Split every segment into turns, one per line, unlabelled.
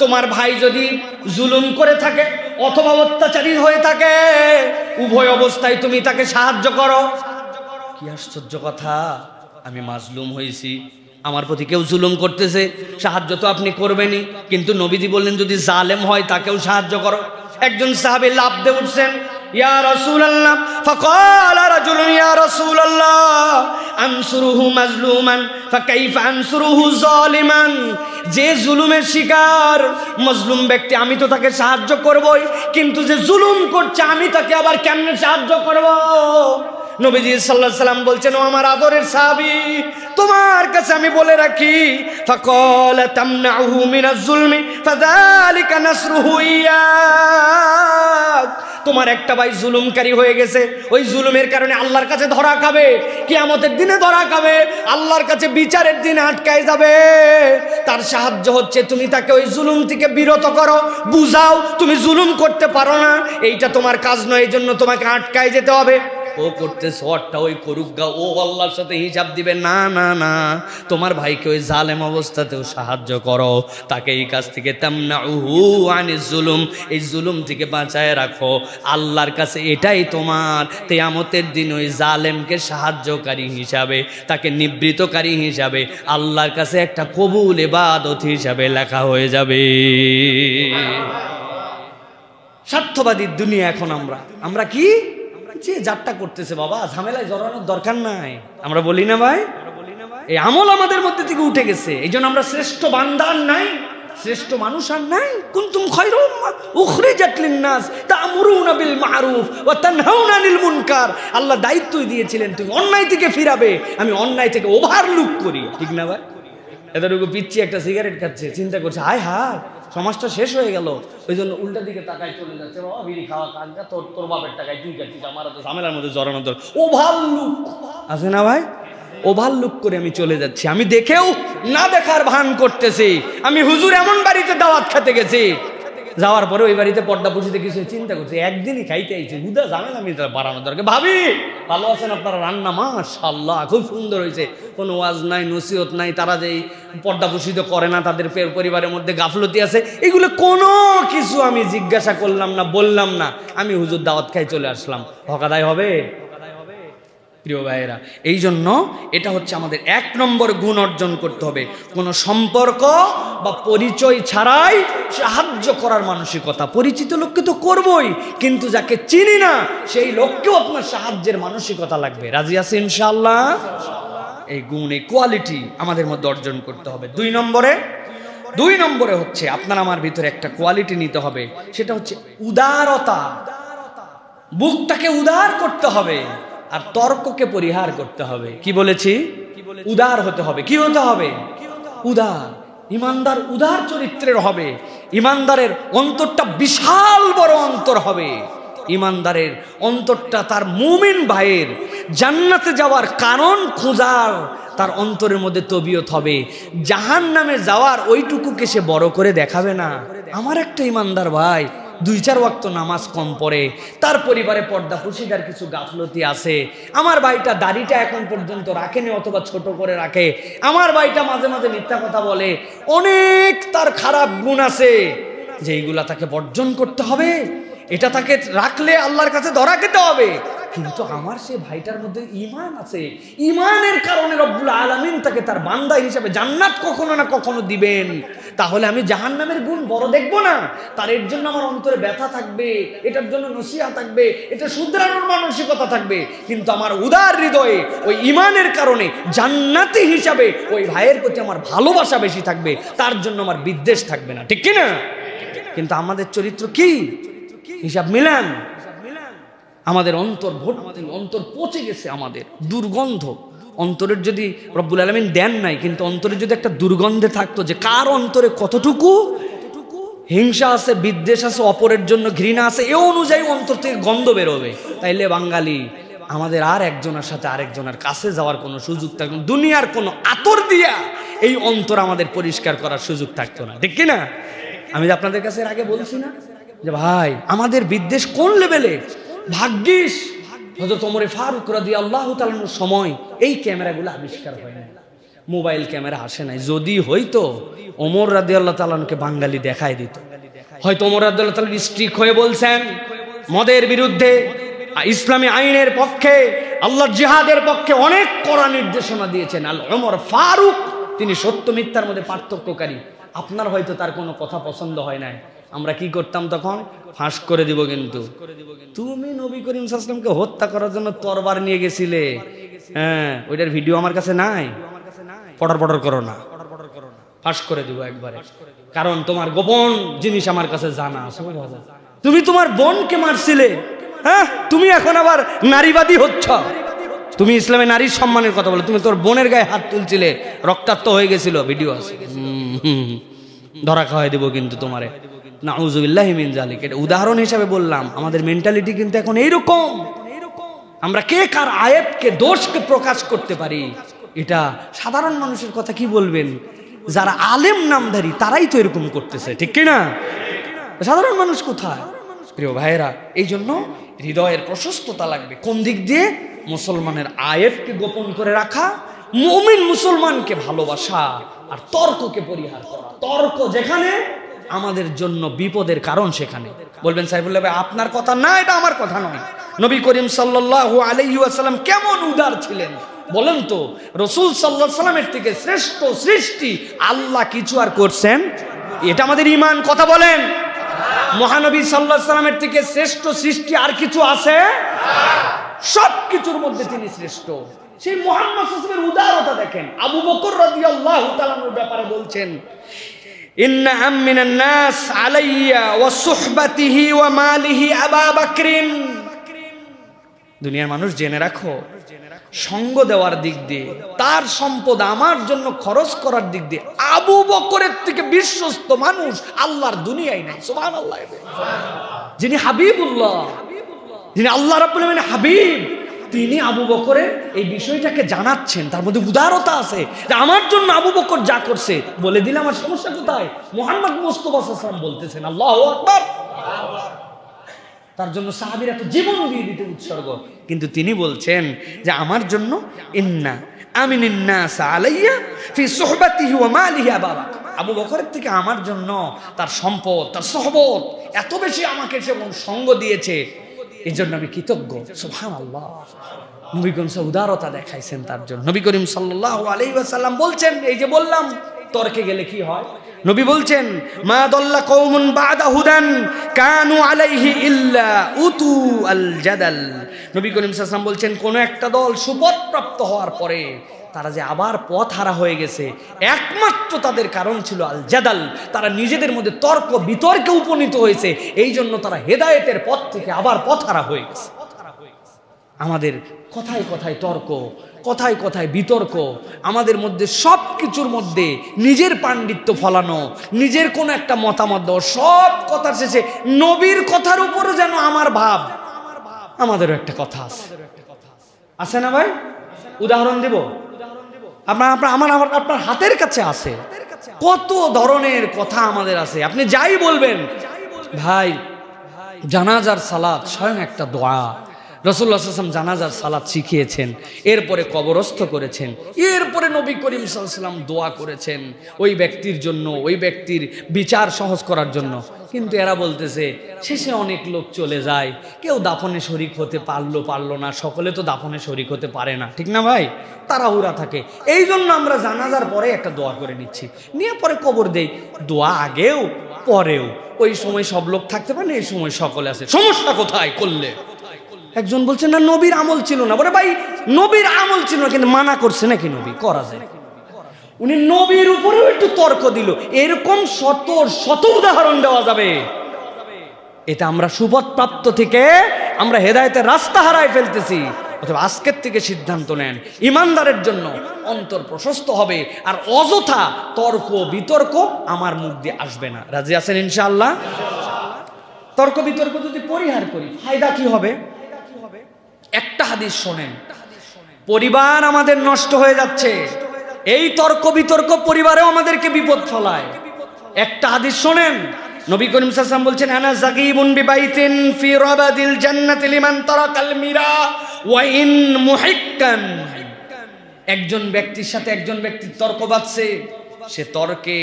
তোমার ভাই যদি জুলুম করে থাকে অথবা অত্যাচারী হয়ে থাকে, উভয় অবস্থায় তুমি তাকে সাহায্য করো। কি আশ্চর্য কথা, আমি মাজলুম হয়েছি, আমার প্রতি কেউ জুলুম করতেছে, সাহায্য তো আপনি করবেনই, কিন্তু নবীজি বললেন যদি জালেম হয় তাকেও সাহায্য করো। একজন সাহাবী লাফ দিয়ে উঠছেন, ইয়া রাসূলুল্লাহ, ফাকালা রাজুলুন ইয়া রাসূলুল্লাহ আনসুরুহু মাজলুমান ফাকাইফা আনসুরুহু যালিমান। যে জুলুমের শিকার মজলুম ব্যক্তি, আমি তো তাকে সাহায্য করবই, কিন্তু যে জুলুম করছে আমি তাকে আবার কেমনে সাহায্য করব? নবীজি সাল্লাল্লাহু আলাইহি সাল্লাম বলছেন, ও আমার আদরের সাহাবী, তোমার কাছে আমি বলে রাখি, ফাকালা তামনাউহু মিনাজ জুলমি ফাযালিকা নাসরুহু ইয়াক। তোমার একটা ভাই জুলুমকারী হয়ে গেছে, ওই জুলুমের কারণে আল্লাহর কাছে ধরা খাবে, কিয়ামতের দিনে ধরা খাবে, আল্লাহর কাছে বিচারের দিনে আটকায় যাবে। তার সাহায্য হচ্ছে তুমি তাকে ওই জুলুম থেকে বিরত করো, বুঝাও তুমি জুলুম করতে পারো না, এইটা তোমার কাজ নয়, এই জন্য তোমাকে আটকায় যেতে হবে। ও করতে শর্টটা ওই করুক গা, ও আল্লাহর সাথে হিসাব দিবে না। না না, তোমার ভাইকে ওই জালেম অবস্থাতেও সাহায্য করো, তাকে এই কাজ থেকে তামনাউহু আনিজ জুলুম, এই জুলুম থেকে বাঁচায় রাখো। আল্লাহর কাছে এটাই তোমার কিয়ামতের দিন ওই জালেমকে সাহায্যকারী হিসাবে, তাকে নিবৃতকারী হিসাবে আল্লাহর কাছে একটা কবুল ইবাদত হিসাবে লেখা হয়ে যাবে। স্বার্থবাদী দুনিয়া এখন আমরা কি যে যাত্রা করতেছে, বাবা ঝামেলায় জড়ানোর দরকার নাই, আমরা বলি না ভাই? এই আমল আমাদের মধ্যে থেকে উঠে গেছে, এই জন্য আমরা শ্রেষ্ঠ বান্দা আর নাই, শ্রেষ্ঠ মানুষ আর নাই। কুনতুম খায়রা উম্মাহ উখরিজাত লিন-নাস তা'মুরুনা বিল মা'রুফ ওয়া তানহাউনা আনিল মুনকার। আল্লাহ দায়িত্বই দিয়েছিলেন তুমি অন্যায় থেকে ফিরাবে, আমি অন্যায় থেকে ওভারলুক করি, ঠিক না ভাই? এতটুকু পিচ্ছি একটা সিগারেট খাচ্ছে, চিন্তা করছে হায় হায় সমাজটা শেষ হয়ে গেল, ওই জন্য উল্টা দিকে তাকায় চলে যাচ্ছে, বাবা বিড়ি খাওয়া কাজটা তোর বাপের টাকায় তুই খাচ্ছিস, আমার তো ঝামেলার মধ্যে জড়ানো দর। ওভারলুক আছে না ভাই? ওভারলুক করে আমি চলে যাচ্ছি, আমি দেখেও না দেখার ভান করতেছি। আমি হুজুর এমন বাড়িতে দাওয়াত খেতে গেছি, যাওয়ার পরে ওই বাড়িতে পর্দা পুষিতে কিছু চিন্তা করছি, একদিনই খাইতে আইছি, হুদা ঝামেলা আমি বাড়ানো দরকার। ভাবি ভালো আছেন আপনারা? রান্না মাশাআল্লাহ খুব সুন্দর হয়েছে, কোনো ওয়াজ নাই নসিহত নাই, তারা যেই পর্দা পুষিত করে না, তাদের পরিবারের মধ্যে গাফলতি আছে, এগুলো কোনো কিছু আমি জিজ্ঞাসা করলাম না, বললাম না, আমি হুজুর দাওয়াত খাই চলে আসলাম। হকাদায় হবে? প্রিয় ভাইয়েরা, এই জন্য এটা হচ্ছে আমাদের 1 নম্বর গুণ অর্জন করতে হবে, কোনো সম্পর্ক বা পরিচয় ছাড়াই সাহায্য করার মানসিকতা। পরিচিত লোককে তো করবই, কিন্তু যাকে চিনি না সেই লোককেও আপনার সাহায্যের মানসিকতা লাগবে। রাজি আছে ইনশাআল্লাহ? এই গুণ, এই কোয়ালিটি আমাদের মধ্যে অর্জন করতে হবে। 2 নম্বরে হচ্ছে আপনার আমার ভিতরে একটা কোয়ালিটি নিতে হবে, সেটা হচ্ছে উদারতা। বুকটাকে উদার করতে হবে আর তর্ককে পরিহার করতে হবে। কি বলেছি? উদার হতে হবে। কি হতে হবে? উদার। ইমানদার উদার চরিত্রের হবে, ইমানদারের অন্তরটা বিশাল বড় অন্তর হবে, ইমানদারের অন্তরটা তার মুমিন ভাইয়ের জান্নাতে যাওয়ার কারণ খোঁজার তার অন্তরের মধ্যে তবিয়ত হবে। জাহান্নামে যাওয়ার ওইটুকুকে সে বড় করে দেখাবে না। আমার একটা ইমানদার ভাই 2-4 ওয়াক্ত নামাজ কম পড়ে, তার পরিবারে পর্দা পুশিদার কিছু গাফলতি আছে, আমার ভাইটা দাড়িটা এখন পর্যন্ত রাখেনি অথবা ছোট করে রাখে, আমার ভাইটা মাঝে মাঝে মিথ্যা কথা বলে, অনেক তার খারাপ গুণ আছে, যেইগুলা তাকে বর্জন করতে হবে, এটা তাকে রাখলে আল্লাহর কাছে ধরা খেতে হবে। কিন্তু আমার সে ভাইটার মধ্যে ঈমান আছে, ঈমানের কারণে রব্বুল আলামিন তাকে তার বান্দা হিসেবে জান্নাত কখনো না কখনো দিবেন। তাহলে আমি জাহান্নামের গুণ বড় দেখব না, তার এর জন্য আমার অন্তরে ব্যথা থাকবে, এটার জন্য নসিহত থাকবে, এটা শুধরানোর মানসিকতা থাকবে। কিন্তু আমার উদার হৃদয়ে ওই ঈমানের কারণে জান্নাতি হিসাবে ওই ভাইয়ের প্রতি আমার ভালোবাসা বেশি থাকবে, তার জন্য আমার বিদ্বেষ থাকবে না, ঠিক কি না? কিন্তু আমাদের চরিত্র কি? হিসাব মিলান। আমাদের অন্তর ভর্তি, অন্তর পচে গেছে, আমাদের দুর্গন্ধ। অন্তরের যদি রব্বুল আলামিন দেন নাই, কিন্তু অন্তরে যদি একটা দুর্গন্ধে থাকতো, যে কার অন্তরে কতটুকু হিংসা আছে, বিদ্বেষ আছে, অপরের জন্য ঘৃণা আছে, এ অনুযায়ী অন্তর থেকে গন্ধ বেরোবে, তাইলে বাঙালি আমাদের আর একজনের সাথে আরেকজনের কাছে যাওয়ার কোনো সুযোগ থাকতো না। দুনিয়ার কোনো আতর দিয়া এই অন্তর আমাদের পরিষ্কার করার সুযোগ থাকতো না, ঠিক কিনা? আমি আপনাদের কাছে আগে বলছি না যে ভাই আমাদের বিদ্বেষ কোন লেভেলে। ভাগ্যিস হযরত ওমর ফারুক রাদিয়াল্লাহু তাআলার সময় এই ক্যামেরাগুলো আবিষ্কার হয় না। মোবাইল ক্যামেরা আসে নাই। যদি হইতো ওমর রাদিয়াল্লাহু তাআলা আনহুকে বাঙালি দেখায় দিত, হয়তো ওমর রাদিয়াল্লাহু তাআলা স্ট্রিক হয়ে বলছেন মদের বিরুদ্ধে, ইসলামী আইনের পক্ষে, আল্লাহর জিহাদের পক্ষে অনেক কড়া নির্দেশনা দিয়েছেন। আল ওমর ফারুক, তিনি সত্য মিথ্যার মধ্যে পার্থক্যকারী। আপনার হয়তো তার কোনো কথা পছন্দ হয় নাই, আমরা কি করতাম তখন? ফাঁস করে দিব। কিন্তু তুমি নবী করিম সাল্লাল্লাহু আলাইহি ওয়াসাল্লামকে হত্যা করার জন্য তরবার নিয়ে গেছিলে, হ্যাঁ, ওইটার ভিডিও আমার কাছে নাই, পড়র করো না, ফাঁস করে দিব একবারে। কারণ তোমার গোপন জিনিস আমার কাছে জানা আছে। তুমি তোমার বোনকে মারছিলে, হ্যাঁ, তুমি এখন আবার নারীবাদী হচ্ছ। তুমি ইসলামে নারীর সম্মানের কথা বলো, তুমি তোর বোনের গায়ে হাত তুলছিলে, রক্তাক্ত হয়ে গেছিল, ভিডিও আছে, ধরা খাওয়াই দেবো কিন্তু তোমারে। নাউযুবিল্লাহি মিন যালিক। এটা উদাহরণ হিসাবে বললাম। আমাদের মেন্টালিটি কিন্তু এখন এইরকম। আমরা কে কার আয়েবকে, দোষকে প্রকাশ করতে পারি, এটা সাধারণ মানুষের কথা কি বলবেন? যারা আলেম নামধারী তারাই তো এরকম করতেছে, ঠিক কিনা? সাধারণ মানুষ কোথায়? প্রিয় ভাইয়েরা, এই জন্য হৃদয়ের প্রশস্ততা লাগবে। কোন দিক দিয়ে? মুসলমানের আয়েবকে গোপন করে রাখা, মুমিন মুসলমানকে ভালোবাসা, আর তর্ককে পরিহার করা। তর্ক যেখানে আমাদের জন্য বিপদের কারণ, সেখানে বলবেন সাইফুল্লাহ ভাই আপনার কথা না, এটা আমার কথা নয়। নবী করিম সাল্লাল্লাহু আলাইহি ওয়াসাল্লাম কেমন উদার ছিলেন বলেন তো? রাসূল সাল্লাল্লাহু আলাইহি ওয়াসাল্লামের থেকে শ্রেষ্ঠ সৃষ্টি আল্লাহ কিছু আর করছেন? এটা আমাদের ঈমান। কথা বলেন, মহানবী সাল্লাল্লাহু আলাইহি ওয়াসাল্লামের থেকে শ্রেষ্ঠ সৃষ্টি আর কিছু আছে? সব কিছুর মধ্যে তিনি শ্রেষ্ঠ। সেই মুহাম্মদ সাল্লাল্লাহু আলাইহি ওয়াসাল্লামের উদারতা দেখেন। আবু বকর রাদিয়াল্লাহু তাআলা আনহুর ব্যাপারে বলছেন, ইন্না আমিনান নাস আলাইয়া ওয়া সুহবাতিহি ওয়া মালিহি আবু বকরিন। দুনিয়ার মানুষ জেনে রাখো, সঙ্গ দেওয়ার দিক দিয়ে, তার সম্পদ আমার জন্য খরচ করার দিক দিয়ে আবু বকরের থেকে বিশ্বস্ত মানুষ আল্লাহর দুনিয়ায় নাই। সুবহানাল্লাহ। যিনি হাবিবুল্লাহ, যিনি আল্লাহ রাব্বুল আলামিনের হাবিব, তিনি আবু বকরের এই বিষয়টাকে জানাচ্ছেন। তার মধ্যে উদারতা আছে যে আমার জন্য আবু বকর যা করছে বলে দিলে আমার সমস্যা কোথায়? মুহাম্মদ মুস্তাফা সাল্লাল্লাহু আলাইহি ওয়াসাল্লাম বলতেছেন, আল্লাহু আকবার। তার জন্য সাহাবীরা তো জীবন দিয়ে দিতে উৎসর্গ, কিন্তু তিনি বলছেন যে আমার জন্য ইন্না আমিনান নাস আলাইয়া ফি সুহবাতিহি ওয়া মালিহি আবু বকরের থেকে আমার জন্য তার সম্পদ, তার সহবত এত বেশি আমাকে যেমন সঙ্গ দিয়েছে, এই জন্য আমি কৃতজ্ঞ। সুবহানাল্লাহ। নবী করিম উদারতা দেখাইছেন তার জন্য। নবী করিম সাল্লাল্লাহু আলাইহি ওয়াসাল্লাম বলছেন, এই যে বললাম তর্কে গেলে কি হয়, নবী বলছেন মা দাল্লা কওমুন বাদা হুদান কানু আলাইহি ইল্লা উতু আল জাদাল। নবী করিম সাল্লাল্লাহু আলাইহি ওয়াসাল্লাম বলছেন, কোন একটা দল সুপথ প্রাপ্ত হওয়ার পরে তারা যে আবার পথ হারা হয়ে গেছে, একমাত্র তাদের কারণ ছিল আল জাদাল। তারা নিজেদের মধ্যে তর্ক বিতর্কে উপনীত হয়েছে, এই জন্য তারা হেদায়েতের পথ থেকে আবার পথ হারা হয়ে গেছে। আমাদের কথায় কথায় তর্ক, কথায় কথায় বিতর্ক, আমাদের মধ্যে সব কিছুর মধ্যে নিজের পাণ্ডিত্য ফলানো, নিজের কোনো একটা মতামত দেওয়া, সব কথার শেষে নবীর কথার উপরে যেন আমার ভাব। আমাদেরও একটা কথা আছে, আছে না ভাই? উদাহরণ দিব, আপনার হাতের কাছে আছে। কত ধরনের কথা আমাদের আছে, আপনি যাই বলবেন। ভাই, জানাজার সালাত স্বয়ং একটা দোয়া। রাসূলুল্লাহ সাল্লাল্লাহু আলাইহি ওয়াসাল্লাম জানাজার সালাত শিখিয়েছেন, এরপরে কবরস্থ করেছেন, এরপরে নবী করিম সাল্লাল্লাহু আলাইহি ওয়াসাল্লাম দোয়া করেছেন ওই ব্যক্তির জন্য, ওই ব্যক্তির বিচার সহজ করার জন্য। কিন্তু এরা বলতেছে শেষে অনেক লোক চলে যায়, কেউ দাফনে শরিক হতে পারলো না, সকলে তো দাফনে শরিক হতে পারে না, ঠিক না ভাই? তাড়াহুড়া থাকে, এই জন্য আমরা জানাজার পরে একটা দোয়া করে নিচ্ছি, নিয়ে পরে কবর দেই। দোয়া আগেও পরেও, ওই সময় সব লোক থাকতে পারে না, এই সময় সকলে আছে, সমস্যা কোথায় করলে? একজন বলছেন না নবীর আমল ছিল না। বলে ভাই, নবীর আমল ছিল না, কিন্তু মানা করছে নাকি নবী? করা যায়। উনি নবীর উপরেও একটু তর্ক দিল, এরকম শত শত উদাহরণ দেওয়া যাবে। এটা আমরা সুপথ প্রাপ্ত থেকে আমরা হেদায়েতের রাস্তা হারায় ফেলতেছি। অথবা আজকের থেকে সিদ্ধান্ত নেন, ইমানদারের জন্য অন্তর প্রশস্ত হবে, আর অযথা তর্ক বিতর্ক আমার মুখ দিয়ে আসবে না। রাজি আছেন ইনশাআল্লাহ? তর্ক বিতর্ক যদি পরিহার করি, ফায়দা কি হবে? একটা হাদিস শোনেন, পরিবার আমাদের নষ্ট হয়ে যাচ্ছে, এই তর্ক বিতর্ক পরিবারেও আমাদেরকে বিপদ ফলায়। একটা হাদিস শোনেন, নবী করিম সাল্লাল্লাহু আলাইহি ওয়াসাল্লাম বলছেন, আনা যাগীবুন বিবাইতিন ফি রাবাদিল জান্নাতি লিমান তারাকাল মিরা ওয়া ইন মুহিক্কান। একজন ব্যক্তির সাথে একজন ব্যক্তির তর্ক বাঁধছে, সে তর্কে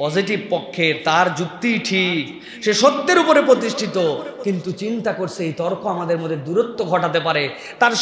পজিটিভ পক্ষে, তার যুক্তি ঠিক, সে সত্যের উপরে প্রতিষ্ঠিত, কিন্তু চিন্তা করছে এই তর্ক আমাদের মধ্যে দূরত্ব ঘটাতে পারে, তার